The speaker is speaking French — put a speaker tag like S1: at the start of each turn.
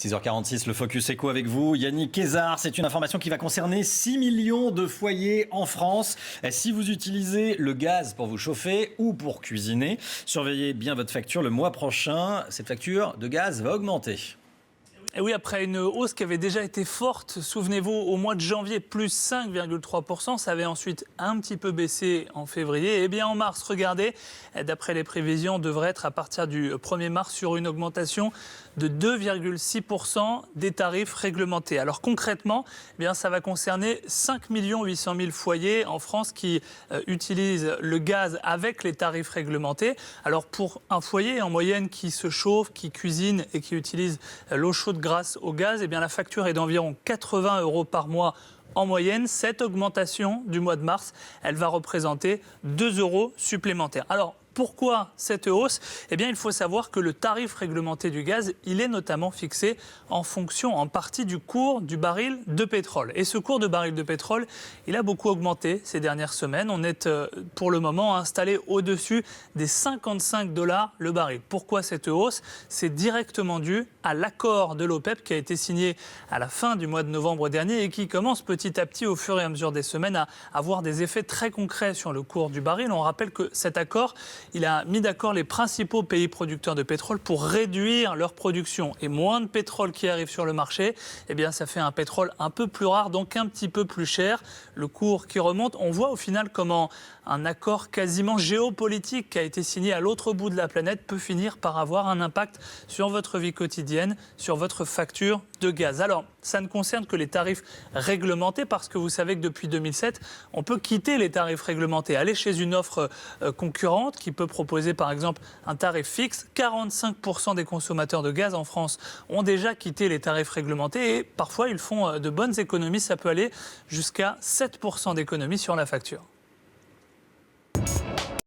S1: 6h46, le Focus Éco avec vous. Yannick Kézard, c'est une information qui va concerner 6 millions de foyers en France. Si vous utilisez le gaz pour vous chauffer ou pour cuisiner, surveillez bien votre facture. Le mois prochain, cette facture de gaz va augmenter.
S2: Et oui, après une hausse qui avait déjà été forte, souvenez-vous, au mois de janvier, plus 5,3%, ça avait ensuite un petit peu baissé en février. Et bien en mars, regardez, d'après les prévisions, on devrait être à partir du 1er mars sur une augmentation de 2,6% des tarifs réglementés. Alors concrètement, eh bien, ça va concerner 5 800 000 foyers en France qui utilisent le gaz avec les tarifs réglementés. Alors pour un foyer en moyenne qui se chauffe, qui cuisine et qui utilise l'eau chaude grâce au gaz, eh bien, la facture est d'environ 80 € par mois en moyenne. Cette augmentation du mois de mars, elle va représenter 2 € supplémentaires. Alors, pourquoi cette hausse ? Eh bien, il faut savoir que le tarif réglementé du gaz, il est notamment fixé en fonction, en partie, du cours du baril de pétrole. Et ce cours de baril de pétrole, il a beaucoup augmenté ces dernières semaines. On est pour le moment installé au-dessus des 55 $ le baril. Pourquoi cette hausse ? C'est directement dû à l'accord de l'OPEP qui a été signé à la fin du mois de novembre dernier et qui commence petit à petit, au fur et à mesure des semaines, à avoir des effets très concrets sur le cours du baril. On rappelle que cet accord, il a mis d'accord les principaux pays producteurs de pétrole pour réduire leur production. Et moins de pétrole qui arrive sur le marché, eh bien ça fait un pétrole un peu plus rare, donc un petit peu plus cher. Le cours qui remonte, on voit au final comment un accord quasiment géopolitique qui a été signé à l'autre bout de la planète peut finir par avoir un impact sur votre vie quotidienne, sur votre facture de gaz. Alors, ça ne concerne que les tarifs réglementés parce que vous savez que depuis 2007, on peut quitter les tarifs réglementés, aller chez une offre concurrente qui peut proposer par exemple un tarif fixe. 45% des consommateurs de gaz en France ont déjà quitté les tarifs réglementés et parfois ils font de bonnes économies. Ça peut aller jusqu'à 7% d'économies sur la facture.